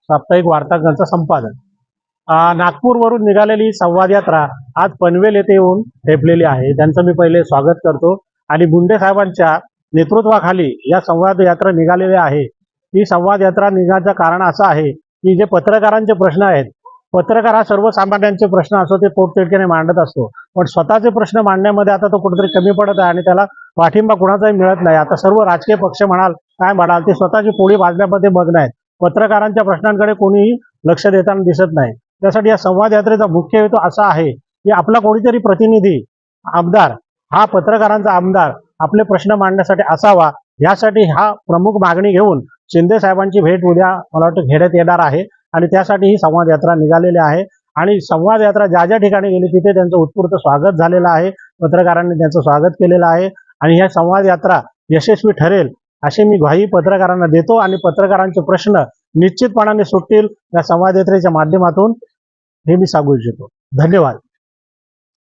साप्ताहिक वार्तांकनाचं संपादन। नागपूरवरून निघालेली संवाद यात्रा आज पनवेल येथे येऊन ठेपलेली आहे। त्यांचं मी पहिले स्वागत करतो आणि गुंडे साहेबांच्या नेतृत्वाखाली या संवाद यात्रा निघालेली आहे। ही संवाद यात्रा निघण्याचं कारण असं आहे की जे पत्रकारांचे प्रश्न आहेत, पत्रकार हा सर्वसामान्यांचे प्रश्न असो ते पोटतिडकीने मांडत असतो, पण स्वतःचे प्रश्न मांडण्यामध्ये आता तो कुठेतरी कमी पडत आहे आणि त्याला पाठिंबा कुणाचाही मिळत नाही। आता सर्व राजकीय पक्ष काय म्हणाल ते स्वतःची पोळी भाजण्यामध्ये मग्न आहेत। पत्रकारांच्या प्रश्नांकडे कोणीही लक्ष देताना दिसत नाही। त्यासाठी या संवाद यात्रेचा मुख्य हेतू असा आहे की आपला कोणीतरी प्रतिनिधी आमदार हा पत्रकारांचा आमदार आपले प्रश्न मांडण्यासाठी असावा, यासाठी हा प्रमुख मागणी घेऊन शिंदे साहेबांची भेट उद्या मला वाटतं घेण्यात येणार आहे आणि त्यासाठी ही संवाद यात्रा निघालेली आहे। आणि संवाद यात्रा ज्या ज्या ठिकाणी गेली तिथे त्यांचं उत्स्फूर्त स्वागत झालेलं आहे, पत्रकारांनी त्यांचं स्वागत केलेलं आहे आणि ही संवाद यात्रा यशस्वी ठरेल अशी मी ग्वाही पत्रकारांना देतो आणि पत्रकारांचे प्रश्न निश्चितपणाने सुटतील या संवाद यात्रेच्या माध्यमातून हे मी सांगू इच्छितो। धन्यवाद।